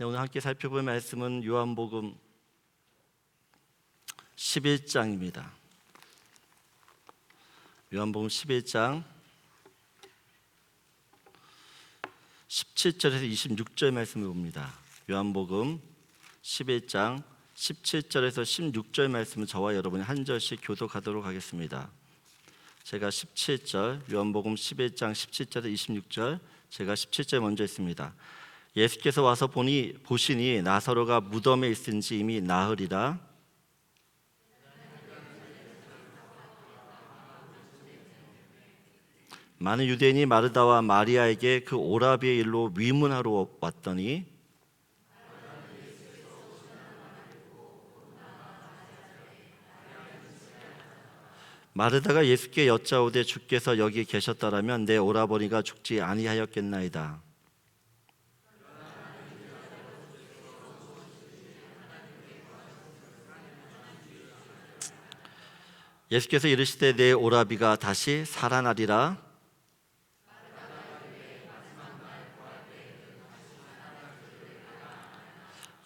네, 오늘 함께 살펴볼 말씀은 요한복음 11장입니다. 요한복음 11장 17절에서 26절 말씀을 봅니다. 요한복음 11장 17절에서 16절 말씀은 저와 여러분이 한 절씩 교독하도록 하겠습니다. 제가 17절, 요한복음 11장 17절에서 26절, 제가 17절 먼저 했습니다. 예수께서 와서 보시니 나사로가 무덤에 있은지 이미 나흘이라. 많은 유대인이 마르다와 마리아에게 그 오라비의 일로 위문하러 왔더니 마르다가 예수께 여짜오되 주께서 여기 계셨더라면 내 오라버니가 죽지 아니하였겠나이다. 예수께서 이르시되 내 오라비가 다시 살아나리라.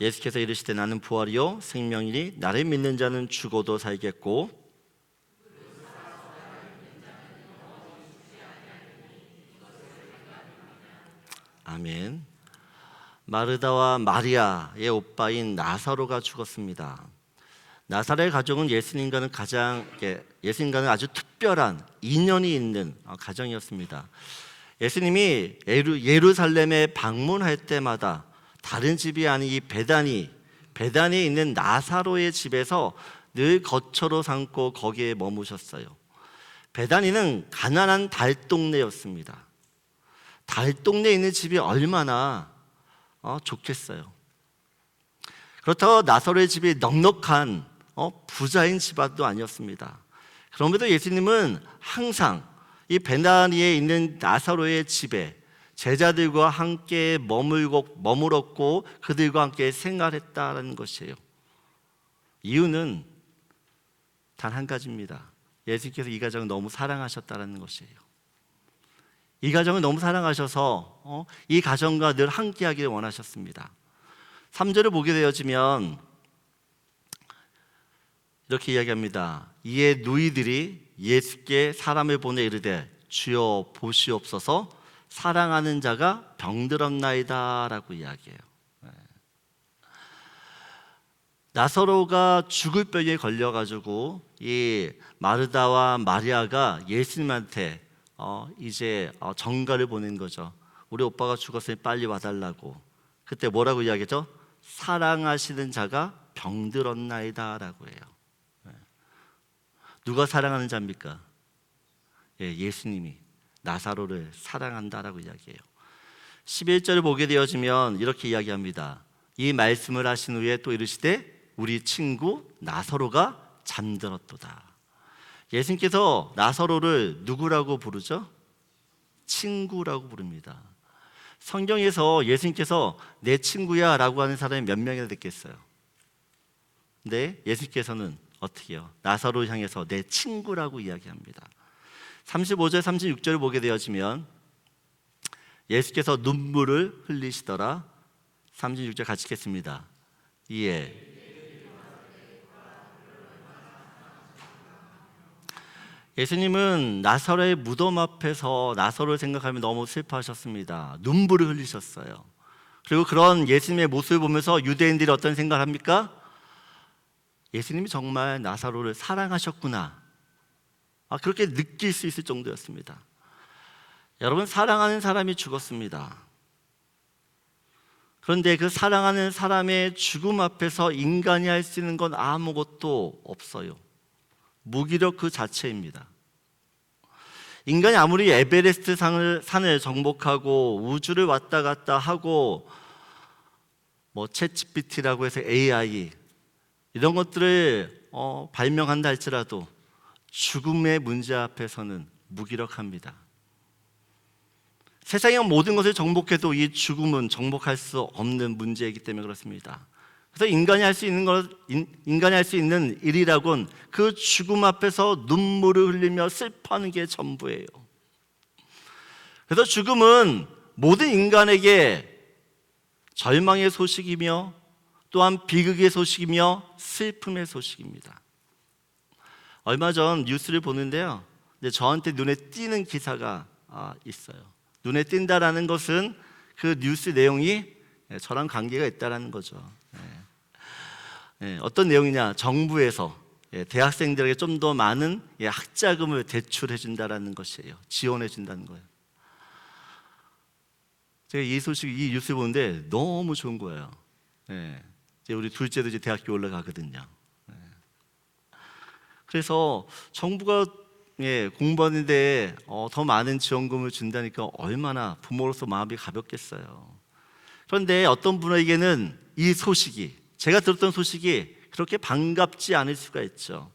예수께서 이르시되 나는 부활이요 생명이니 나를 믿는 자는 죽어도 살겠고 아멘. 마르다와 마리아의 오빠인 나사로가 죽었습니다. 나사로의 가정은 예수님과는 아주 특별한 인연이 있는 가정이었습니다. 예수님이 예루살렘에 방문할 때마다 다른 집이 아닌 이 베다니에 있는 나사로의 집에서 늘 거처로 삼고 거기에 머무셨어요. 베다니는 가난한 달동네였습니다. 달동네에 있는 집이 얼마나 좋겠어요. 그렇다고 나사로의 집이 넉넉한 부자인 집안도 아니었습니다. 그럼에도 예수님은 항상 이 베다니에 있는 나사로의 집에 제자들과 함께 머물었고 그들과 함께 생활했다는 것이에요. 이유는 단 한 가지입니다. 예수님께서 이 가정을 너무 사랑하셨다는 것이에요. 이 가정을 너무 사랑하셔서 이 가정과 늘 함께하기를 원하셨습니다. 3절을 보게 되어지면 이렇게 이야기합니다. 이에 누이들이 예수께 사람을 보내 이르되 주여 보시옵소서 사랑하는 자가 병들었나이다 라고 이야기해요. 나사로가 죽을 병에 걸려가지고 이 마르다와 마리아가 예수님한테 이제 전가를 보낸 거죠. 우리 오빠가 죽었으니 빨리 와달라고. 그때 뭐라고 이야기했죠? 사랑하시는 자가 병들었나이다 라고 해요. 누가 사랑하는 자입니까? 예수님이 나사로를 사랑한다라고 이야기해요. 11절을 보게 되어지면 이렇게 이야기합니다. 이 말씀을 하신 후에 또 이르시되 우리 친구 나사로가 잠들었도다. 예수님께서 나사로를 누구라고 부르죠? 친구라고 부릅니다. 성경에서 예수님께서 내 친구야 라고 하는 사람이 몇 명이나 됐겠어요? 근데 예수님께서는 어떻게 해요? 나사로를 향해서 내 친구라고 이야기합니다. 35절 36절을 보게 되어지면 예수께서 눈물을 흘리시더라. 36절 같이 읽겠습니다. 이에 예수님은 나사로의 무덤 앞에서 나사로를 생각하며 너무 슬퍼하셨습니다. 눈물을 흘리셨어요. 그리고 그런 예수님의 모습을 보면서 유대인들이 어떤 생각을 합니까? 예수님이 정말 나사로를 사랑하셨구나. 그렇게 느낄 수 있을 정도였습니다. 여러분, 사랑하는 사람이 죽었습니다. 그런데 그 사랑하는 사람의 죽음 앞에서 인간이 할 수 있는 건 아무것도 없어요. 무기력 그 자체입니다. 인간이 아무리 에베레스트 산을 정복하고 우주를 왔다 갔다 하고 챗GPT라고 해서 AI 이런 것들을 발명한다 할지라도 죽음의 문제 앞에서는 무기력합니다. 세상의 모든 것을 정복해도 이 죽음은 정복할 수 없는 문제이기 때문에 그렇습니다. 그래서 인간이 할 수 있는 일이라곤 그 죽음 앞에서 눈물을 흘리며 슬퍼하는 게 전부예요. 그래서 죽음은 모든 인간에게 절망의 소식이며 또한 비극의 소식이며 슬픔의 소식입니다. 얼마 전 뉴스를 보는데요, 저한테 눈에 띄는 기사가 있어요. 눈에 띈다라는 것은 그 뉴스 내용이 저랑 관계가 있다라는 거죠. 어떤 내용이냐, 정부에서 대학생들에게 좀 더 많은 학자금을 대출해 준다라는 것이에요. 지원해 준다는 거예요. 제가 이 소식, 이 뉴스를 보는데 너무 좋은 거예요. 이제 우리 둘째도 이제 대학교 올라가거든요. 그래서 정부가 공부하는데 더 많은 지원금을 준다니까 얼마나 부모로서 마음이 가볍겠어요. 그런데 어떤 분에게는 이 소식이, 제가 들었던 소식이 그렇게 반갑지 않을 수가 있죠.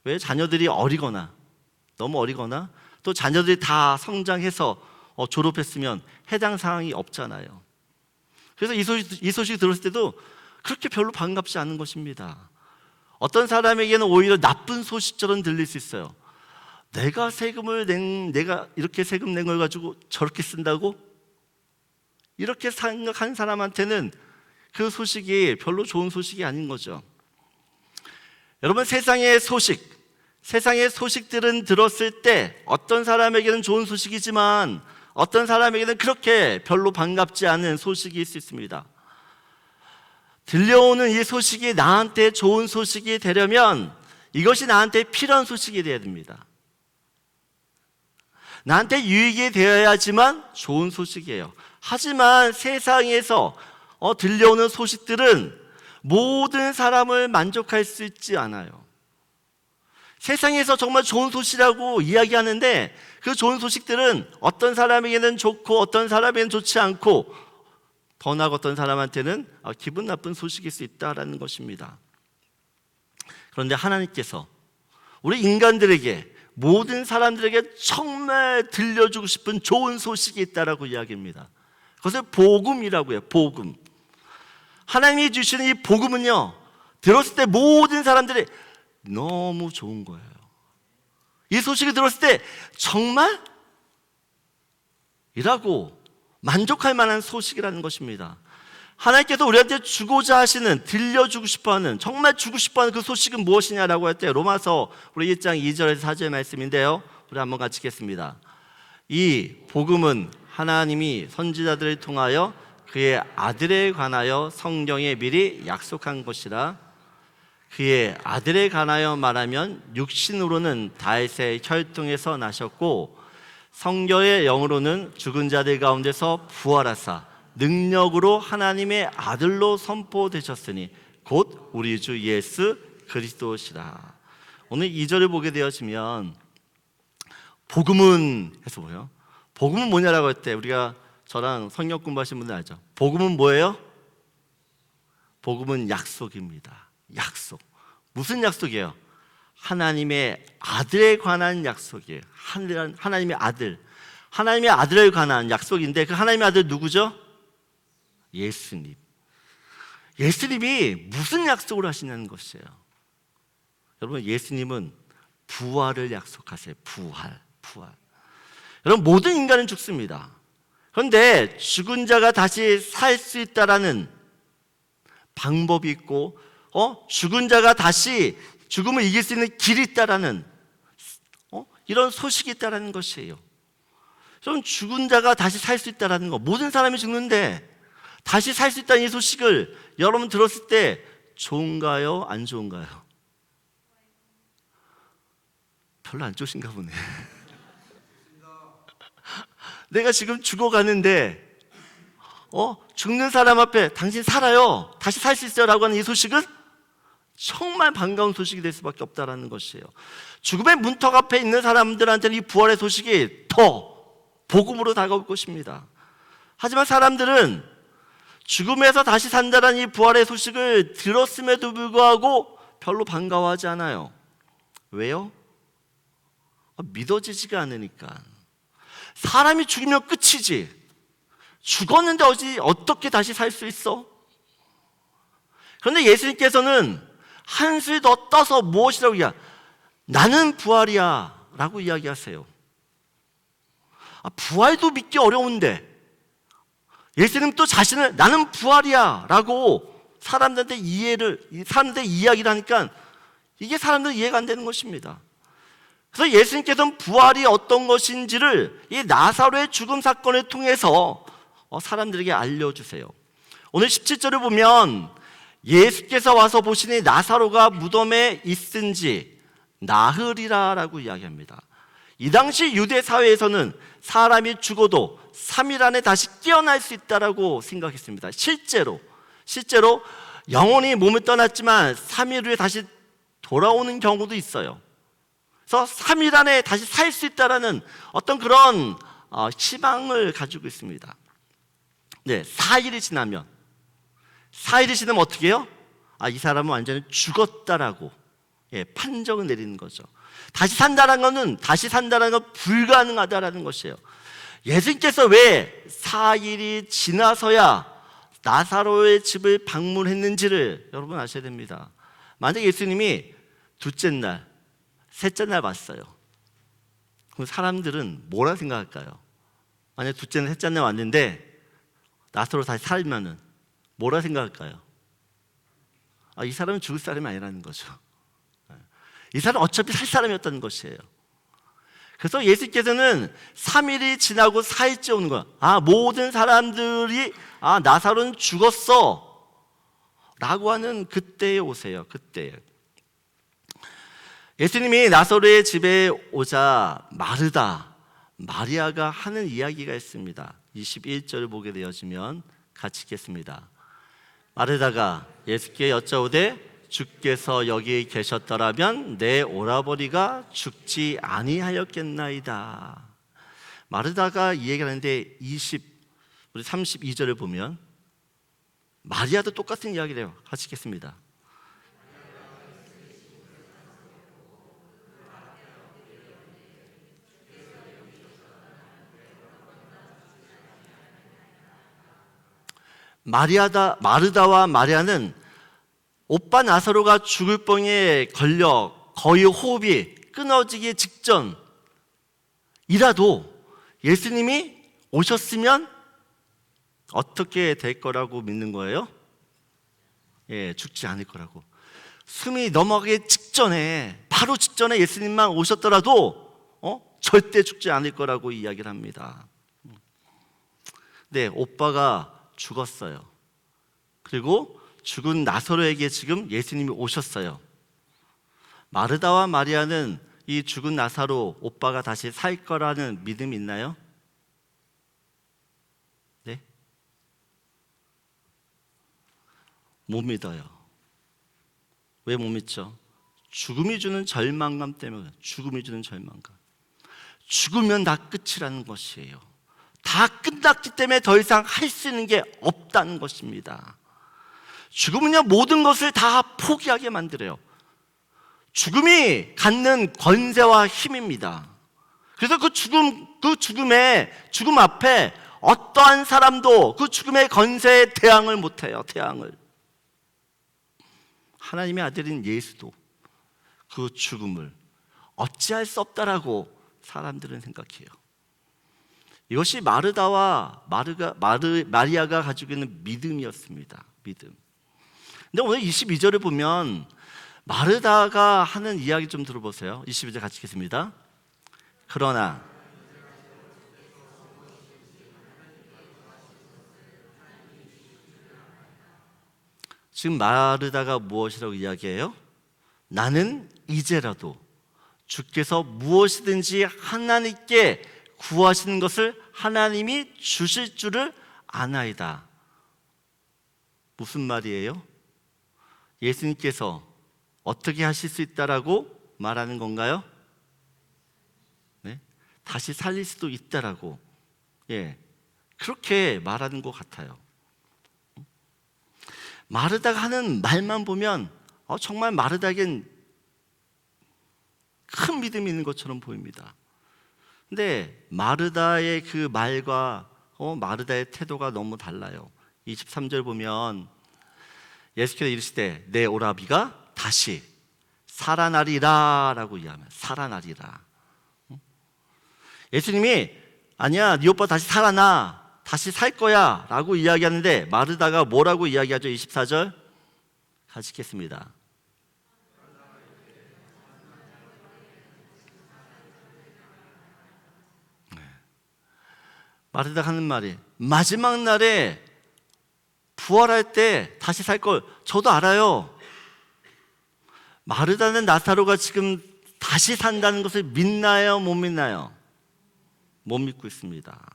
왜? 자녀들이 어리거나, 너무 어리거나, 또 자녀들이 다 성장해서 졸업했으면 해당 사항이 없잖아요. 그래서 이 소식 들었을 때도 그렇게 별로 반갑지 않은 것입니다. 어떤 사람에게는 오히려 나쁜 소식처럼 들릴 수 있어요. 내가 이렇게 세금 낸 걸 가지고 저렇게 쓴다고? 이렇게 생각한 사람한테는 그 소식이 별로 좋은 소식이 아닌 거죠. 여러분, 세상의 소식들은 들었을 때 어떤 사람에게는 좋은 소식이지만 어떤 사람에게는 그렇게 별로 반갑지 않은 소식일 수 있습니다. 들려오는 이 소식이 나한테 좋은 소식이 되려면 이것이 나한테 필요한 소식이 되어야 됩니다. 나한테 유익이 되어야지만 좋은 소식이에요. 하지만 세상에서 들려오는 소식들은 모든 사람을 만족할 수 있지 않아요. 세상에서 정말 좋은 소식이라고 이야기하는데 그 좋은 소식들은 어떤 사람에게는 좋고 어떤 사람에게는 좋지 않고, 더 나아가 어떤 사람한테는 기분 나쁜 소식일 수 있다는 것입니다. 그런데 하나님께서 우리 인간들에게, 모든 사람들에게 정말 들려주고 싶은 좋은 소식이 있다라고 이야기합니다. 그것을 복음이라고 해요. 복음. 하나님이 주시는 이 복음은요, 들었을 때 모든 사람들이 너무 좋은 거예요. 이 소식을 들었을 때 정말? 이라고 만족할 만한 소식이라는 것입니다. 하나님께서 우리한테 주고자 하시는, 들려주고 싶어하는, 정말 주고 싶어하는 그 소식은 무엇이냐라고 할 때 로마서 우리 1장 2절에서 4절 말씀인데요, 우리 한번 같이 읽겠습니다. 이 복음은 하나님이 선지자들을 통하여 그의 아들에 관하여 성경에 미리 약속한 것이라. 그의 아들에 관하여 말하면 육신으로는 다윗의 혈통에서 나셨고 성경의 영으로는 죽은 자들 가운데서 부활하사 능력으로 하나님의 아들로 선포되셨으니 곧 우리 주 예수 그리스도시라. 오늘 2절을 보게 되어지면 복음은 해서 뭐예요? 복음은 뭐냐라고 할 때, 우리가 저랑 성경 공부하신 분들 알죠? 복음은 뭐예요? 복음은 약속입니다. 약속. 무슨 약속이에요? 하나님의 아들에 관한 약속이에요. 하나님의 아들. 하나님의 아들에 관한 약속인데 그 하나님의 아들 누구죠? 예수님. 예수님이 무슨 약속을 하시냐는 것이에요. 여러분, 예수님은 부활을 약속하세요. 부활. 여러분, 모든 인간은 죽습니다. 그런데 죽은 자가 다시 살 수 있다라는 방법이 있고, 죽은 자가 다시 죽음을 이길 수 있는 길이 있다라는 이런 소식이 있다라는 것이에요. 좀 죽은 자가 다시 살 수 있다라는 거, 모든 사람이 죽는데 다시 살 수 있다는 이 소식을 여러분 들었을 때 좋은가요? 안 좋은가요? 별로 안 좋으신가 보네. 내가 지금 죽어가는데 죽는 사람 앞에 당신 살아요, 다시 살 수 있어요 라고 하는 이 소식은 정말 반가운 소식이 될 수밖에 없다는 것이에요. 죽음의 문턱 앞에 있는 사람들한테는 이 부활의 소식이 더 복음으로 다가올 것입니다. 하지만 사람들은 죽음에서 다시 산다는 이 부활의 소식을 들었음에도 불구하고 별로 반가워하지 않아요. 왜요? 믿어지지가 않으니까. 사람이 죽으면 끝이지, 죽었는데 어떻게 다시 살 수 있어? 그런데 예수님께서는 한술 더 떠서 무엇이라고 나는 부활이야 라고 이야기하세요. 부활도 믿기 어려운데 예수님 또 자신을 나는 부활이야 라고 사람들한테 이야기를 하니까 이게 사람들 이해가 안 되는 것입니다. 그래서 예수님께서는 부활이 어떤 것인지를 이 나사로의 죽음 사건을 통해서 사람들에게 알려주세요. 오늘 17절을 보면 예수께서 와서 보시니 나사로가 무덤에 있은지 나흘이라 라고 이야기합니다. 이 당시 유대 사회에서는 사람이 죽어도 3일 안에 다시 깨어날 수 있다고 생각했습니다. 실제로 영혼이 몸을 떠났지만 3일 후에 다시 돌아오는 경우도 있어요. 그래서 3일 안에 다시 살 수 있다는 어떤 그런 희망을 가지고 있습니다. 네, 4일이 지나면 어떻게 해요? 이 사람은 완전히 죽었다라고 판정을 내리는 거죠. 다시 산다는 건 불가능하다라는 것이에요. 예수님께서 왜 4일이 지나서야 나사로의 집을 방문했는지를 여러분 아셔야 됩니다. 만약 예수님이 둘째 날, 셋째 날 왔어요. 그럼 사람들은 뭐라 생각할까요? 만약 둘째 날, 셋째 날 왔는데 나사로 다시 살면은 뭐라 생각할까요? 이 사람은 죽을 사람이 아니라는 거죠. 이 사람은 어차피 살 사람이었다는 것이에요. 그래서 예수께서는 3일이 지나고 4일째 오는 거야. 모든 사람들이 나사로는 죽었어 라고 하는 그때에 오세요. 그때에 예수님이 나사로의 집에 오자 마리아가 하는 이야기가 있습니다. 21절을 보게 되어지면 같이 읽겠습니다. 마르다가 예수께 여짜오되 주께서 여기 계셨더라면 내 오라버니가 죽지 아니하였겠나이다. 마르다가 이 얘기를 하는데 우리 32절을 보면 마리아도 똑같은 이야기를 해요. 같이 읽겠습니다. 마르다와 마리아는 오빠 나사로가 죽을 병에 걸려 거의 호흡이 끊어지기 직전이라도 예수님이 오셨으면 어떻게 될 거라고 믿는 거예요? 죽지 않을 거라고. 숨이 넘어가기 직전에, 바로 직전에 예수님만 오셨더라도 절대 죽지 않을 거라고 이야기를 합니다. 네, 오빠가 죽었어요. 그리고 죽은 나사로에게 지금 예수님이 오셨어요. 마르다와 마리아는 이 죽은 나사로 오빠가 다시 살 거라는 믿음이 있나요? 네? 못 믿어요. 왜 못 믿죠? 죽음이 주는 절망감 때문에. 죽음이 주는 절망감. 죽으면 다 끝이라는 것이에요. 다 끝났기 때문에 더 이상 할 수 있는 게 없다는 것입니다. 죽음은요, 모든 것을 다 포기하게 만들어요. 죽음이 갖는 권세와 힘입니다. 그래서 죽음 앞에 어떠한 사람도 그 죽음의 권세에 대항을 못해요. 대항을. 하나님의 아들인 예수도 그 죽음을 어찌할 수 없다라고 사람들은 생각해요. 이것이 마리아가 가지고 있는 믿음이었습니다. 믿음. 근데 오늘 22절을 보면 마르다가 하는 이야기 좀 들어보세요. 22절 같이 읽겠습니다. 그러나 지금 마르다가 무엇이라고 이야기해요? 나는 이제라도 주께서 무엇이든지 하나님께 구하시는 것을 하나님이 주실 줄을 아나이다. 무슨 말이에요? 예수님께서 어떻게 하실 수 있다라고 말하는 건가요? 네? 다시 살릴 수도 있다라고, 그렇게 말하는 것 같아요. 마르다가 하는 말만 보면 정말 마르다에겐 큰 믿음이 있는 것처럼 보입니다. 근데 마르다의 그 말과 마르다의 태도가 너무 달라요. 23절 보면 예수께서 이르시되 내 오라비가 다시 살아나리라 라고 이야기합니다. 살아나리라. 예수님이 아니야, 네 오빠 다시 살아나 다시 살 거야 라고 이야기하는데 마르다가 뭐라고 이야기하죠? 24절 같이 읽겠습니다. 마르다가 하는 말이 마지막 날에 부활할 때 다시 살 걸 저도 알아요. 마르다는 나사로가 지금 다시 산다는 것을 믿나요? 못 믿나요? 못 믿고 있습니다.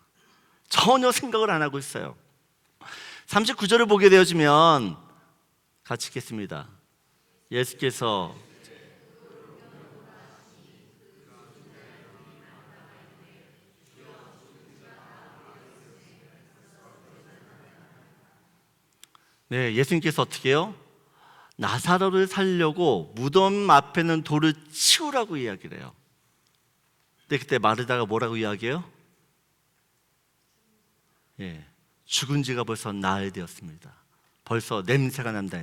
전혀 생각을 안 하고 있어요. 39절을 보게 되어지면 같이 읽겠습니다. 예수께서 예수님께서 어떻게 해요? 나사로를 살려고 무덤 앞에는 돌을 치우라고 이야기를 해요. 근데 그때 마르다가 뭐라고 이야기해요? 죽은 지가 벌써 나흘 되었습니다. 벌써 냄새가 난다.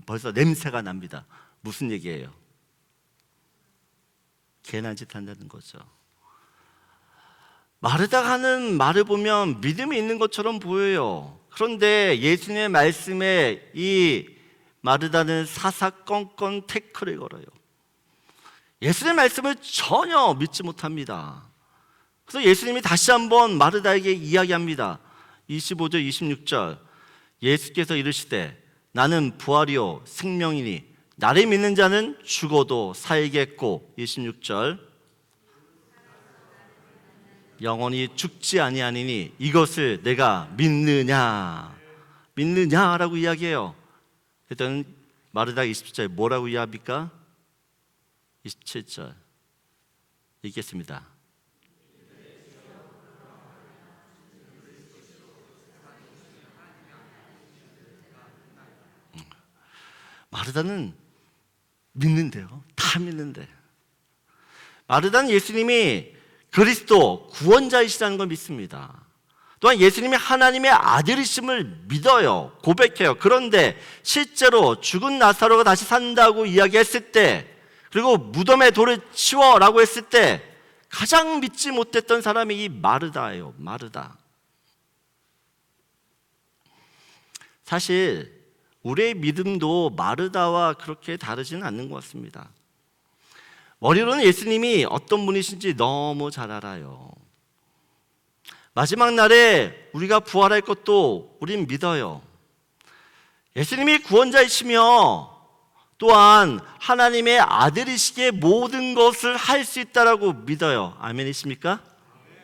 벌써 냄새가 납니다. 무슨 얘기예요? 괜한 짓 한다는 거죠. 마르다가 하는 말을 보면 믿음이 있는 것처럼 보여요. 그런데 예수님의 말씀에 이 마르다는 사사건건 태클을 걸어요. 예수님의 말씀을 전혀 믿지 못합니다. 그래서 예수님이 다시 한번 마르다에게 이야기합니다. 25절 26절 예수께서 이르시되 나는 부활이요 생명이니 나를 믿는 자는 죽어도 살겠고 26절 영원히 죽지 아니하니니 이것을 내가 믿느냐라고 이야기해요. 일단 마르다가 27절에 뭐라고 이야기합니까? 27절 읽겠습니다. 마르다는 믿는데요. 다 믿는데. 마르다는 예수님이 그리스도 구원자이시라는 걸 믿습니다. 또한 예수님이 하나님의 아들이심을 믿어요. 고백해요. 그런데 실제로 죽은 나사로가 다시 산다고 이야기했을 때, 그리고 무덤에 돌을 치워라고 했을 때 가장 믿지 못했던 사람이 이 마르다예요. 마르다. 사실 우리의 믿음도 마르다와 그렇게 다르지는 않는 것 같습니다. 머리로는 예수님이 어떤 분이신지 너무 잘 알아요. 마지막 날에 우리가 부활할 것도 우린 믿어요. 예수님이 구원자이시며 또한 하나님의 아들이시기에 모든 것을 할 수 있다라고 믿어요. 아멘이십니까?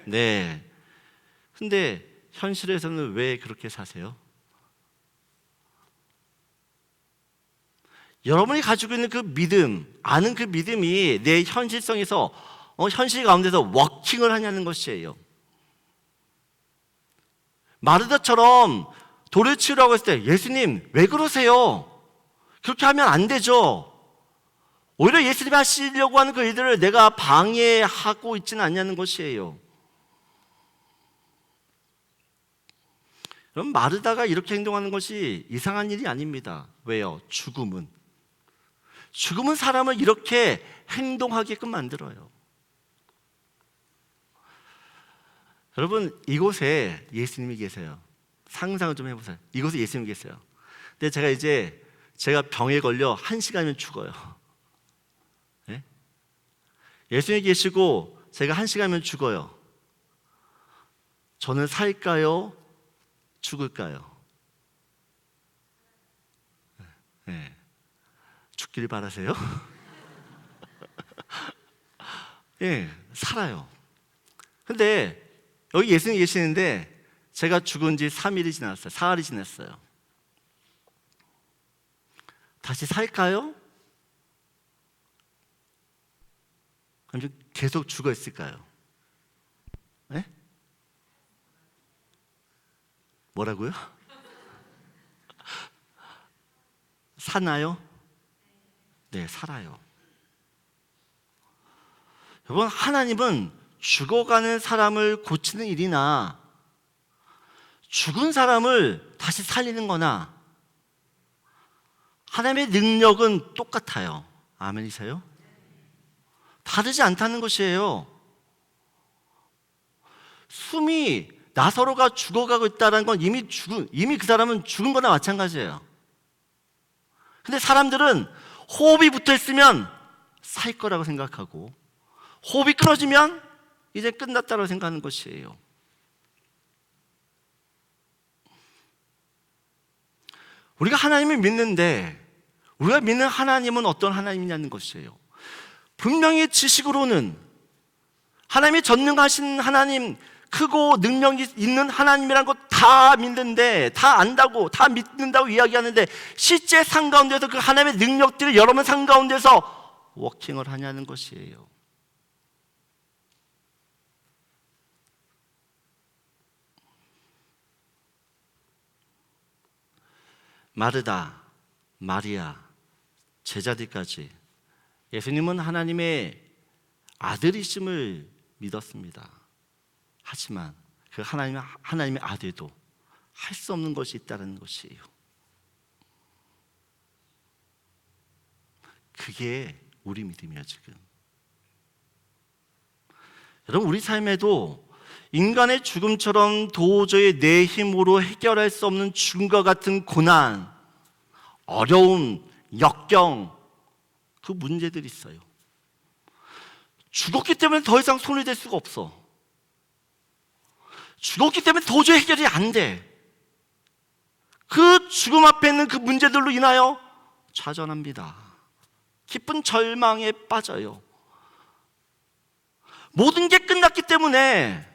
네. 근데 현실에서는 왜 그렇게 사세요? 여러분이 가지고 있는 그 믿음, 아는 그 믿음이 내 현실성에서 현실 가운데서 워킹을 하냐는 것이에요. 마르다처럼 돌을 치우라고 했을 때 예수님 왜 그러세요? 그렇게 하면 안 되죠. 오히려 예수님이 하시려고 하는 그 일들을 내가 방해하고 있지는 않냐는 것이에요. 그럼 마르다가 이렇게 행동하는 것이 이상한 일이 아닙니다. 왜요? 죽음은 사람을 이렇게 행동하게끔 만들어요. 여러분, 이곳에 예수님이 계세요. 상상을 좀 해보세요. 이곳에 예수님이 계세요. 근데 제가 병에 걸려 1시간이면 죽어요. 네? 예수님이 계시고 제가 1시간이면 죽어요. 저는 살까요? 죽을까요? 네. 죽기를 바라세요? 예, 살아요. 근데 여기 예수님이 계시는데 제가 죽은 지 3일이 지났어요. 사흘이 지났어요. 다시 살까요? 아니면 계속 죽어 있을까요? 네? 뭐라고요? 사나요? 네, 살아요. 여러분, 하나님은 죽어가는 사람을 고치는 일이나 죽은 사람을 다시 살리는 거나 하나님의 능력은 똑같아요. 아멘이세요? 다르지 않다는 것이에요. 숨이 나사로가 죽어가고 있다는 건 이미 그 사람은 죽은 거나 마찬가지예요. 근데 사람들은 호흡이 붙어 있으면 살 거라고 생각하고, 호흡이 끊어지면 이제 끝났다고 생각하는 것이에요. 우리가 하나님을 믿는데, 우리가 믿는 하나님은 어떤 하나님이냐는 것이에요. 분명히 지식으로는 하나님이 전능하신 하나님, 크고 능력이 있는 하나님이라는 것 다 믿는데, 다 안다고, 다 믿는다고 이야기하는데, 실제 상 가운데서 그 하나님의 능력들이 여러분 상 가운데서 워킹을 하냐는 것이에요. 마르다, 마리아, 제자들까지 예수님은 하나님의 아들이심을 믿었습니다. 하지만 그 하나님의 아들도 할 수 없는 것이 있다는 것이에요. 그게 우리 믿음이에요, 지금. 여러분, 우리 삶에도 인간의 죽음처럼 도저히 내 힘으로 해결할 수 없는 죽음과 같은 고난, 어려움, 역경, 그 문제들이 있어요. 죽었기 때문에 더 이상 손을 댈 수가 없어. 죽었기 때문에 도저히 해결이 안 돼. 그 죽음 앞에 있는 그 문제들로 인하여 좌절합니다. 깊은 절망에 빠져요. 모든 게 끝났기 때문에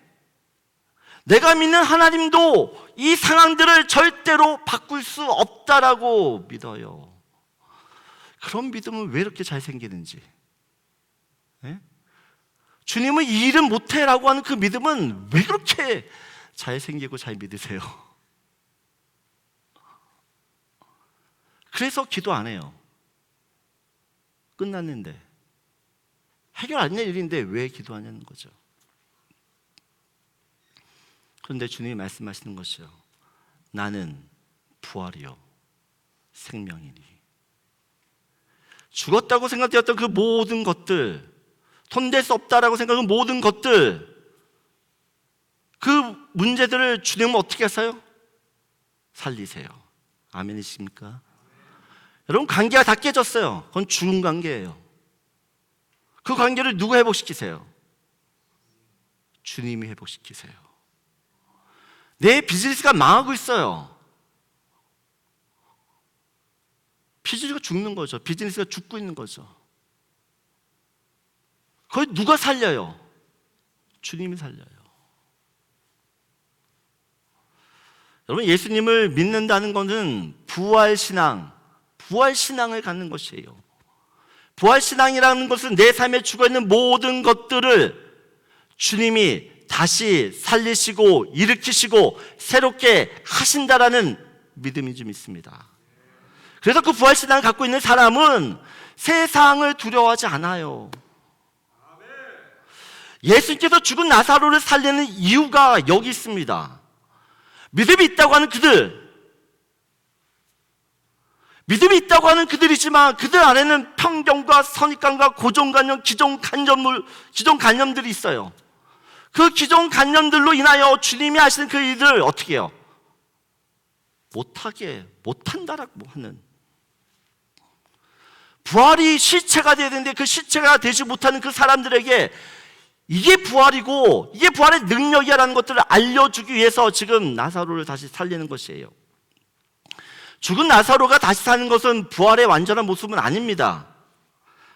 내가 믿는 하나님도 이 상황들을 절대로 바꿀 수 없다라고 믿어요. 그런 믿음은 왜 이렇게 잘 생기는지, 네? 주님은 이 일은 못해라고 하는 그 믿음은 왜 그렇게 잘 생기고 잘 믿으세요? 그래서 기도 안 해요. 끝났는데, 해결 안 될 일인데 왜 기도하냐는 거죠. 그런데 주님이 말씀하시는 것이요, 나는 부활이요 생명이니. 죽었다고 생각되었던 그 모든 것들, 손댈 수 없다라고 생각하는 모든 것들, 그 문제들을 주님은 어떻게 하세요? 살리세요. 아멘이십니까? 여러분, 관계가 다 깨졌어요. 그건 죽은 관계예요. 그 관계를 누가 회복시키세요? 주님이 회복시키세요. 내 비즈니스가 망하고 있어요. 비즈니스가 죽는 거죠. 비즈니스가 죽고 있는 거죠. 그걸 누가 살려요? 주님이 살려요. 여러분, 예수님을 믿는다는 것은 부활신앙을 갖는 것이에요. 부활신앙이라는 것은 내 삶에 죽어있는 모든 것들을 주님이 다시 살리시고 일으키시고 새롭게 하신다라는 믿음이 좀 있습니다. 그래서 그 부활신앙을 갖고 있는 사람은 세상을 두려워하지 않아요. 예수님께서 죽은 나사로를 살리는 이유가 여기 있습니다. 믿음이 있다고 하는 믿음이 있다고 하는 그들이지만 그들 안에는 편견과 선입관과 고정관념, 기존관념들이 있어요. 그 기존관념들로 인하여 주님이 하시는 그 일을 어떻게 해요? 못한다라고 하는, 부활이 실체가 되어야 되는데 그 실체가 되지 못하는 그 사람들에게 이게 부활이고 이게 부활의 능력이라는 것들을 알려주기 위해서 지금 나사로를 다시 살리는 것이에요. 죽은 나사로가 다시 사는 것은 부활의 완전한 모습은 아닙니다.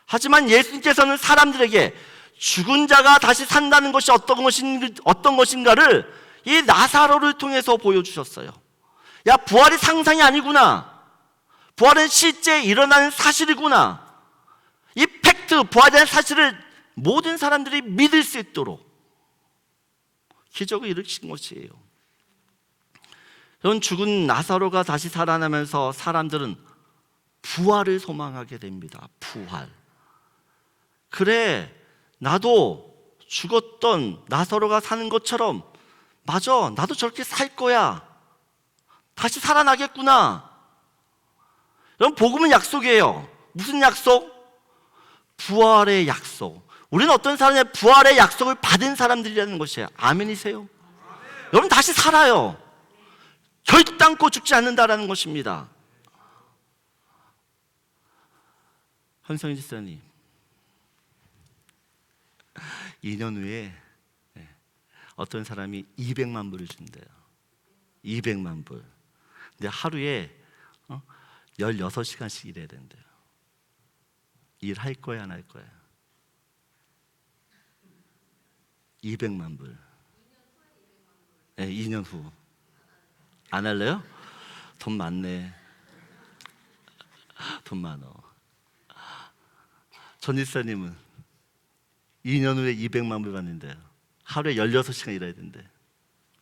하지만 예수님께서는 사람들에게 죽은 자가 다시 산다는 것이 어떤 것인가를 이 나사로를 통해서 보여주셨어요. 야, 부활이 상상이 아니구나. 부활은 실제 일어나는 사실이구나. 이 팩트, 부활이라는 사실을 모든 사람들이 믿을 수 있도록 기적을 일으킨 것이에요. 이런 죽은 나사로가 다시 살아나면서 사람들은 부활을 소망하게 됩니다. 부활. 그래, 나도 죽었던 나사로가 사는 것처럼, 맞아, 나도 저렇게 살 거야. 다시 살아나겠구나. 여러분, 복음은 약속이에요. 무슨 약속? 부활의 약속. 우리는 어떤 사람의 부활의 약속을 받은 사람들이라는 것이에요. 아멘이세요? 여러분 다시 살아요. 결단코 죽지 않는다라는 것입니다. 현성희 집사님, 2년 후에 어떤 사람이 200만 불을 준대요. 200만 불. 근데 하루에 16시간씩 일해야 된대요. 일할 거야, 안 할 거야? 200만 불. 네, 2년 후. 안 할래요? 돈 많네. 돈 많어. 전 집사님은 2년 후에 200만 불 받는데요. 하루에 16시간 일해야 된대.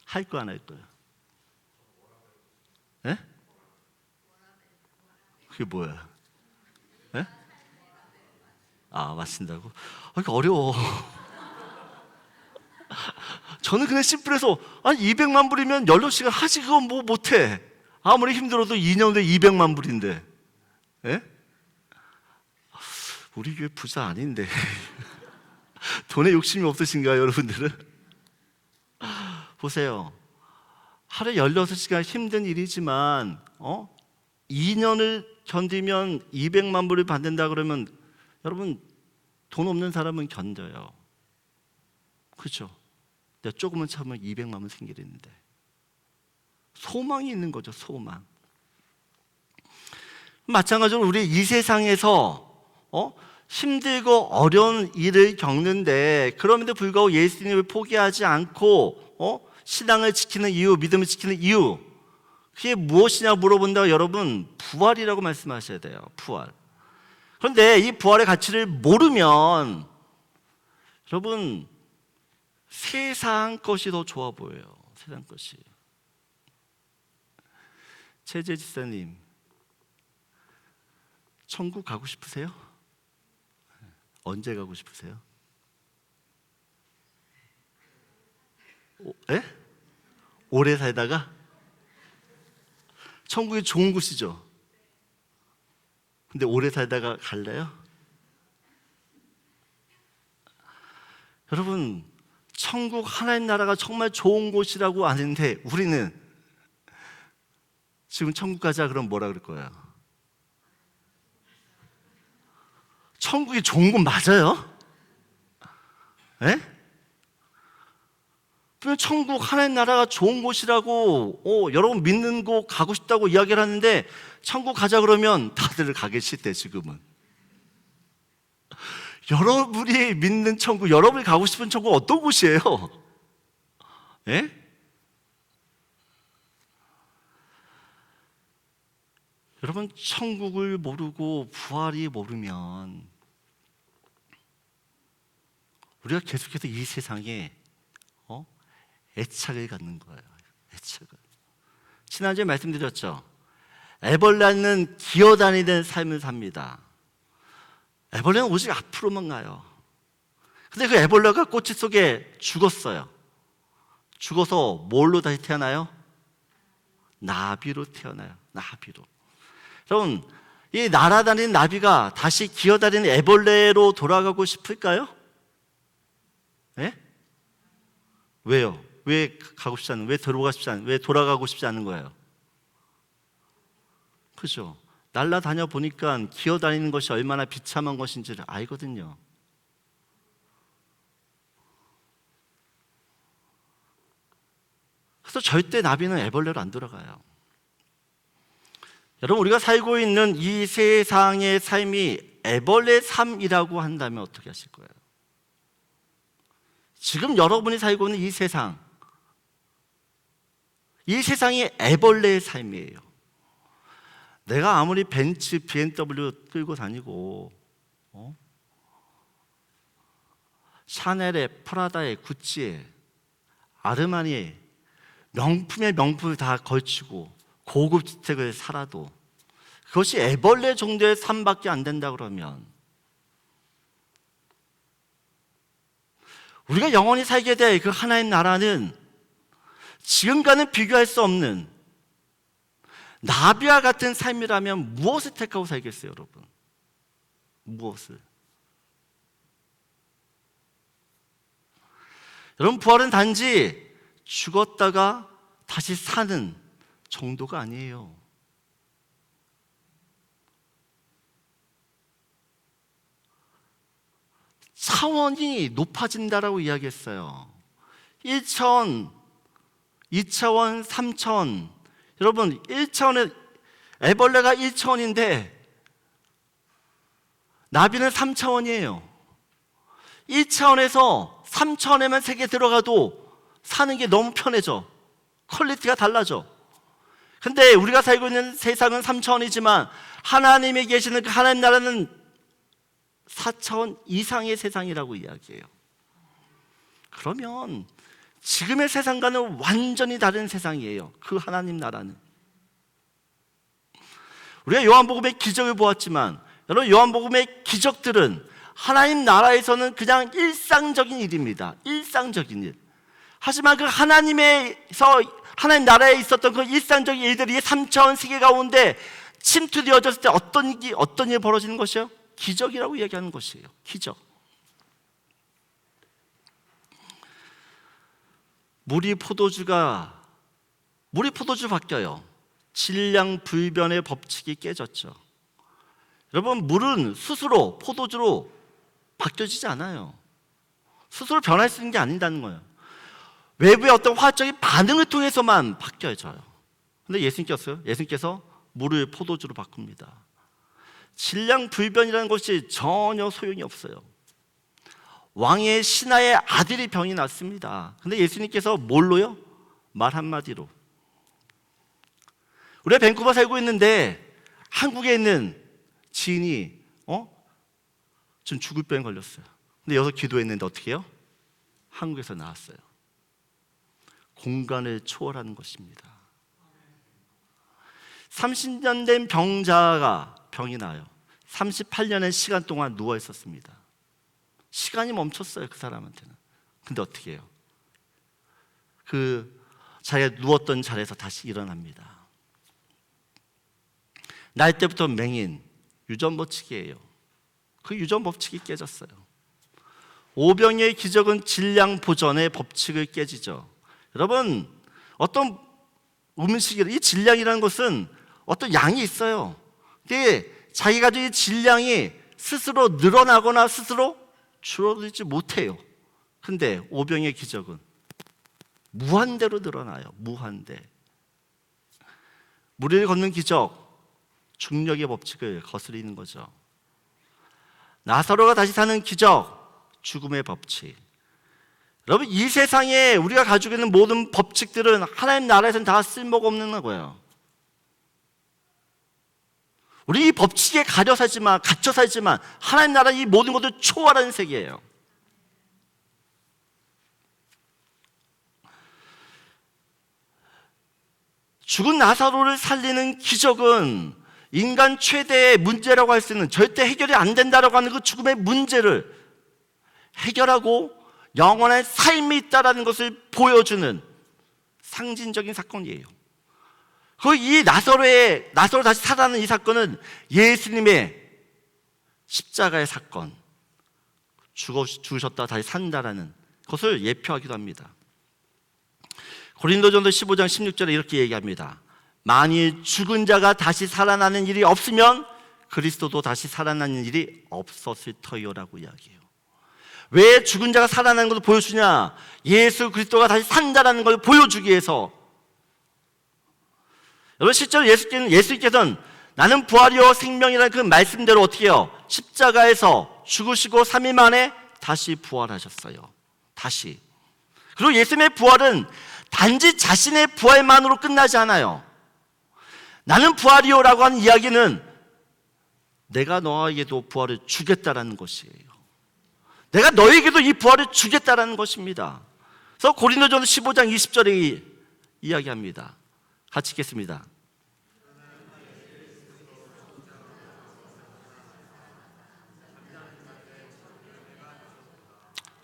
할 거 안 할 거야? 예? 그게 뭐야? 예? 아, 마신다고? 이거 어려워. 저는 그냥 심플해서, 아니 200만 불이면 16시간 하지, 그건 뭐 못해. 아무리 힘들어도 2년 후에 200만 불인데. 예? 우리 교회 부자 아닌데. 돈에 욕심이 없으신가요, 여러분들은? 보세요. 하루에 16시간 힘든 일이지만 2년을 견디면 200만 불을 받는다 그러면 여러분, 돈 없는 사람은 견뎌요. 그렇죠? 내가 조금만 참으면 200만 불 생기는데. 소망이 있는 거죠, 소망. 마찬가지로 우리 이 세상에서 힘들고 어려운 일을 겪는데, 그럼에도 불구하고 예수님을 포기하지 않고 신앙을 지키는 이유, 믿음을 지키는 이유, 그게 무엇이냐 물어본다고 여러분, 부활이라고 말씀하셔야 돼요. 부활. 그런데 이 부활의 가치를 모르면 여러분, 세상 것이 더 좋아 보여요. 세상 것이. 최재 집사님, 천국 가고 싶으세요? 언제 가고 싶으세요? 예? 오래 살다가? 천국이 좋은 곳이죠. 근데 오래 살다가 갈래요? 여러분, 천국 하나님 나라가 정말 좋은 곳이라고 아는데 우리는 지금 천국 가자 그러면 뭐라 그럴 거예요? 천국이 좋은 곳 맞아요? 예? 그러면 천국 하나님 나라가 좋은 곳이라고 여러분 믿는 곳 가고 싶다고 이야기를 하는데, 천국 가자 그러면 다들 가기 싫대 지금은. 여러분이 믿는 천국, 여러분이 가고 싶은 천국 어떤 곳이에요? 예? 여러분, 천국을 모르고 부활이 모르면 우리가 계속해서 이 세상에 애착을 갖는 거예요. 애착을. 지난주에 말씀드렸죠. 애벌레는 기어다니는 삶을 삽니다. 애벌레는 오직 앞으로만 가요. 근데 그 애벌레가 꼬치 속에 죽었어요. 죽어서 뭘로 다시 태어나요? 나비로 태어나요. 나비로. 여러분, 이 날아다니는 나비가 다시 기어다니는 애벌레로 돌아가고 싶을까요? 예? 왜요? 왜 가고 싶지 않은, 왜 들어가고 싶지 않은, 왜 돌아가고 싶지 않은 거예요? 그죠? 날아다녀 보니까 기어다니는 것이 얼마나 비참한 것인지를 알거든요. 그래서 절대 나비는 애벌레로 안 돌아가요. 여러분, 우리가 살고 있는 이 세상의 삶이 애벌레 삶이라고 한다면 어떻게 하실 거예요? 지금 여러분이 살고 있는 이 세상, 이 세상이 애벌레의 삶이에요. 내가 아무리 벤츠, BMW 끌고 다니고 샤넬에, 프라다에, 구찌에, 아르마니에 명품의 명품을 다 걸치고 고급 주택을 살아도 그것이 애벌레 정도의 삶밖에 안 된다 그러면 우리가 영원히 살게 될 그 하나님 나라는 지금과는 비교할 수 없는 나비와 같은 삶이라면 무엇을 택하고 살겠어요, 여러분? 무엇을? 여러분, 부활은 단지 죽었다가 다시 사는 정도가 아니에요. 차원이 높아진다라고 이야기했어요. 1차원, 2차원, 3차원. 여러분, 1차원에 애벌레가 1차원인데 나비는 3차원이에요. 1차원에서 3차원에만 세계 들어가도 사는 게 너무 편해져. 퀄리티가 달라져. 근데 우리가 살고 있는 세상은 3차원이지만 하나님이 계시는 그 하나님 나라는 4차원 이상의 세상이라고 이야기해요. 그러면 지금의 세상과는 완전히 다른 세상이에요. 그 하나님 나라는. 우리가 요한복음의 기적을 보았지만 여러분, 요한복음의 기적들은 하나님 나라에서는 그냥 일상적인 일입니다. 일상적인 일. 하지만 그 하나님 나라에 있었던 그 일상적인 일들이 3차원 세계 가운데 침투되어졌을 때 어떤 일이 벌어지는 것이요? 기적이라고 얘기하는 것이에요. 기적. 물이 포도주 바뀌어요. 질량불변의 법칙이 깨졌죠. 여러분, 물은 스스로 포도주로 바뀌어지지 않아요. 스스로 변할 수 있는 게 아니라는 거예요. 외부의 어떤 화학적인 반응을 통해서만 바뀌어져요. 근데 예수님께서 물을 포도주로 바꿉니다. 질량불변이라는 것이 전혀 소용이 없어요. 왕의 신하의 아들이 병이 났습니다. 근데 예수님께서 뭘로요? 말 한마디로. 우리가 밴쿠버 살고 있는데 한국에 있는 지인이 좀 죽을 병에 걸렸어요. 근데 여기서 기도했는데 어떻게 해요? 한국에서 나왔어요. 공간을 초월하는 것입니다. 30년 된 병자가 병이 나요. 38년의 시간 동안 누워 있었습니다. 시간이 멈췄어요, 그 사람한테는. 근데 어떻게 해요? 자기가 누웠던 자리에서 다시 일어납니다. 날 때부터 맹인, 유전법칙이에요. 그 유전법칙이 깨졌어요. 오병이의 기적은 질량 보전의 법칙을 깨지죠. 여러분, 어떤 이 질량이라는 것은 어떤 양이 있어요. 근데 자기가 가진 질량이 스스로 늘어나거나 스스로 줄어들지 못해요. 근데 오병의 기적은 무한대로 늘어나요. 무한대. 무리를 걷는 기적, 중력의 법칙을 거스리는 거죠. 나사로가 다시 사는 기적, 죽음의 법칙. 여러분, 이 세상에 우리가 가지고 있는 모든 법칙들은 하나님 나라에서는 다 쓸모가 없는 거예요. 우리 이 법칙에 갇혀 살지만 하나님 나라 이 모든 것을 초월하는 세계예요. 죽은 나사로를 살리는 기적은 인간 최대의 문제라고 할 수 있는, 절대 해결이 안 된다라고 하는 그 죽음의 문제를 해결하고 영원한 삶이 있다라는 것을 보여주는 상징적인 사건이에요. 이 나사로 다시 살아나는 이 사건은 예수님의 십자가의 사건, 죽으셨다 다시 산다라는 것을 예표하기도 합니다. 고린도전서 15장 16절에 이렇게 얘기합니다. 만일 죽은 자가 다시 살아나는 일이 없으면 그리스도도 다시 살아나는 일이 없었을 터요라고 이야기해요. 왜 죽은 자가 살아나는 것을 보여주냐? 예수 그리스도가 다시 산다라는 걸 보여주기 위해서. 여러분, 실제로 예수님께서는 나는 부활이요 생명이라는 그 말씀대로 어떻게 해요? 십자가에서 죽으시고 3일 만에 다시 부활하셨어요. 다시. 그리고 예수님의 부활은 단지 자신의 부활만으로 끝나지 않아요. 나는 부활이요라고 하는 이야기는 내가 너에게도 부활을 주겠다라는 것이에요. 내가 너에게도 이 부활을 주겠다라는 것입니다. 그래서 고린도전서 15장 20절에 이야기합니다. 같이 읽겠습니다.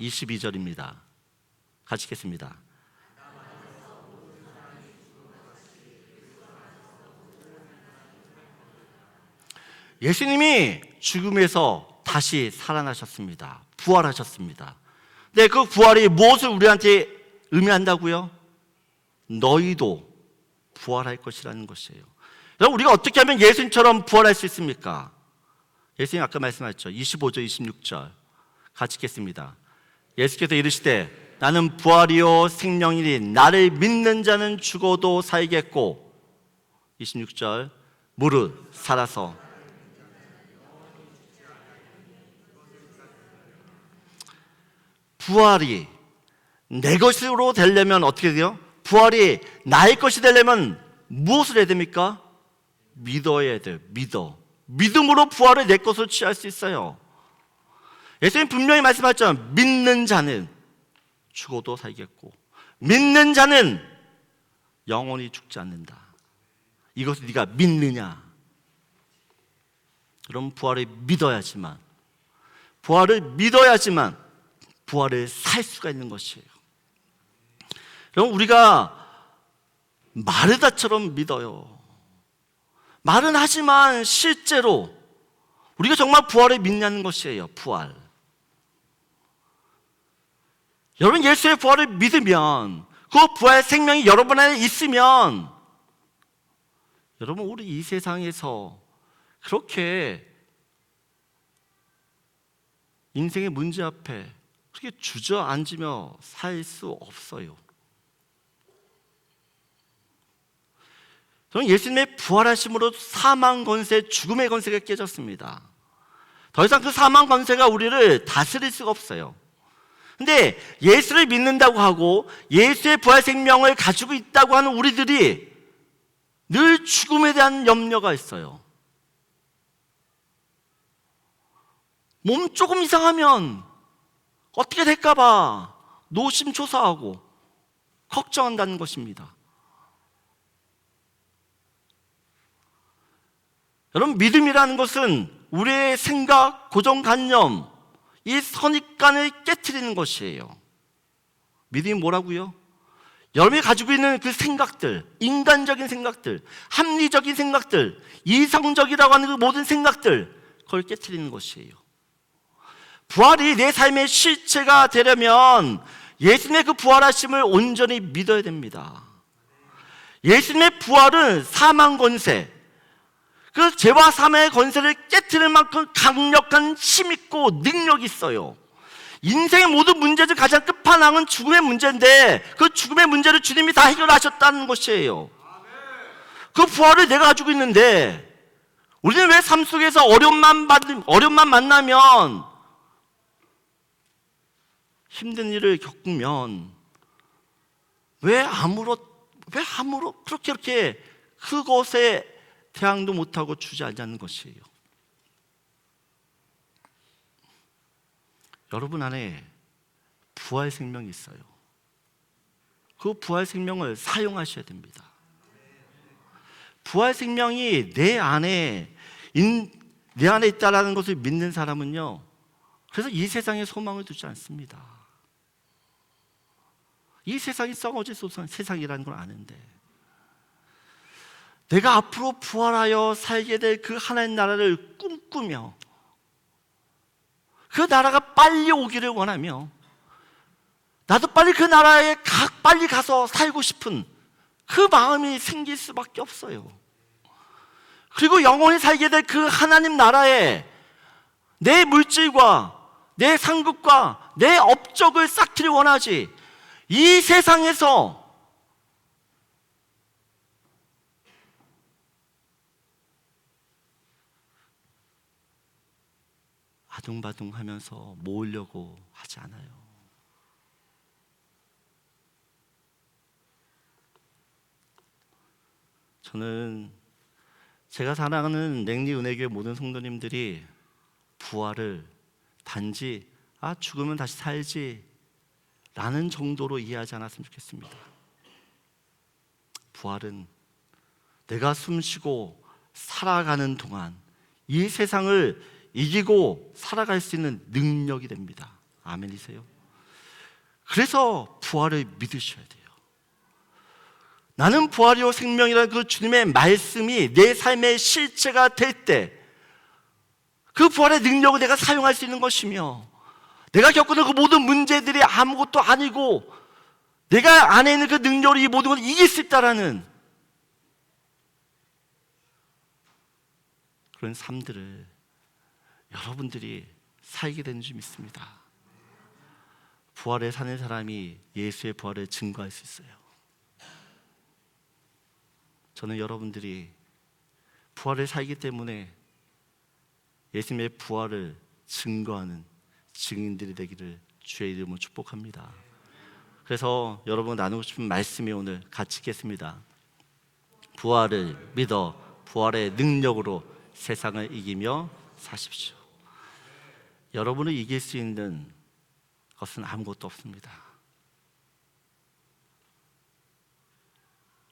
22절입니다. 같이 읽겠습니다. 예수님이 죽음에서 다시 살아나셨습니다. 부활하셨습니다. 근데 그 부활이 무엇을 우리한테 의미한다고요? 너희도 부활할 것이라는 것이에요. 여러분, 우리가 어떻게 하면 예수님처럼 부활할 수 있습니까? 예수님 아까 말씀하셨죠. 25절 26절 같이 읽겠습니다. 예수께서 이르시되 나는 부활이요 생명이니 나를 믿는 자는 죽어도 살겠고, 26절 무릇 살아서. 부활이 내 것으로 되려면 어떻게 돼요? 부활이 나의 것이 되려면 무엇을 해야 됩니까? 믿어야 돼요. 믿음으로 부활을 내 것으로 취할 수 있어요. 예수님 분명히 말씀하셨죠. 믿는 자는 죽어도 살겠고 믿는 자는 영원히 죽지 않는다. 이것을 네가 믿느냐? 그럼 부활을 믿어야지만 부활을 살 수가 있는 것이에요. 여러분, 우리가 마르다처럼 믿어요. 말은 하지만 실제로 우리가 정말 부활을 믿냐는 것이에요. 부활. 여러분, 예수의 부활을 믿으면, 그 부활 생명이 여러분 안에 있으면, 여러분, 우리 이 세상에서 그렇게 인생의 문제 앞에 그렇게 주저앉으며 살 수 없어요. 저는 예수님의 부활하심으로 사망 권세, 죽음의 권세가 깨졌습니다. 더 이상 그 사망 권세가 우리를 다스릴 수가 없어요. 근데 예수를 믿는다고 하고 예수의 부활 생명을 가지고 있다고 하는 우리들이 늘 죽음에 대한 염려가 있어요. 몸 조금 이상하면 어떻게 될까봐 노심초사하고 걱정한다는 것입니다. 여러분, 믿음이라는 것은 우리의 생각, 고정관념, 이 선입관을 깨트리는 것이에요. 믿음이 뭐라고요? 여러분이 가지고 있는 그 생각들, 인간적인 생각들, 합리적인 생각들, 이성적이라고 하는 그 모든 생각들, 그걸 깨트리는 것이에요. 부활이 내 삶의 실체가 되려면 예수님의 그 부활하심을 온전히 믿어야 됩니다. 예수님의 부활은 사망 권세, 그 죄와 사망의 권세를 깨트릴 만큼 강력한 힘있고 능력이 있어요. 인생의 모든 문제들 가장 끝판왕은 죽음의 문제인데 그 죽음의 문제를 주님이 다 해결하셨다는 것이에요. 그 부활을 내가 가지고 있는데 우리는 왜 삶 속에서 어려움만 만나면, 힘든 일을 겪으면 왜 아무로 그렇게 그것에 대항도 못하고 주저앉는 것이에요. 여러분 안에 부활 생명이 있어요. 그 부활 생명을 사용하셔야 됩니다. 부활 생명이 내 안에 있다라는 것을 믿는 사람은요, 그래서 이 세상에 소망을 두지 않습니다. 이 세상이 썩어질 세상이라는 걸 아는데, 내가 앞으로 부활하여 살게 될 그 하나님 나라를 꿈꾸며 그 나라가 빨리 오기를 원하며 나도 빨리 그 나라에 빨리 가서 살고 싶은 그 마음이 생길 수밖에 없어요. 그리고 영원히 살게 될 그 하나님 나라에 내 물질과 내 상급과 내 업적을 쌓기를 원하지, 이 세상에서 아둥바둥하면서 모으려고 하지 않아요. 저는 제가 사랑하는 랭리 은혜교회 모든 성도님들이 부활을 단지 죽으면 다시 살지 라는 정도로 이해하지 않았으면 좋겠습니다. 부활은 내가 숨쉬고 살아가는 동안 이 세상을 이기고 살아갈 수 있는 능력이 됩니다. 아멘이세요? 그래서 부활을 믿으셔야 돼요. 나는 부활이요 생명이라는 그 주님의 말씀이 내 삶의 실체가 될 때 그 부활의 능력을 내가 사용할 수 있는 것이며, 내가 겪는 그 모든 문제들이 아무것도 아니고 내가 안에 있는 그 능력으로 이 모든 걸 이길 수 있다라는 그런 삶들을 여러분들이 살게 되는 줄 믿습니다. 부활에 사는 사람이 예수의 부활을 증거할 수 있어요. 저는 여러분들이 부활을 살기 때문에 예수님의 부활을 증거하는 증인들이 되기를 주의 이름으로 축복합니다. 그래서 여러분 나누고 싶은 말씀이 오늘 같이 있겠습니다. 부활을 믿어 부활의 능력으로 세상을 이기며 사십시오. 여러분을 이길 수 있는 것은 아무것도 없습니다.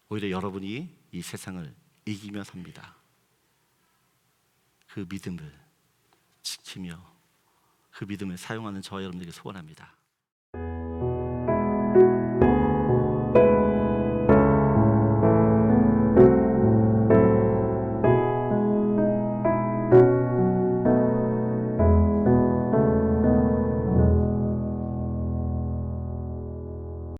오히려 여러분이 이 세상을 이기며 삽니다. 그 믿음을 지키며 그 믿음을 사용하는 저와 여러분들에게 소원합니다.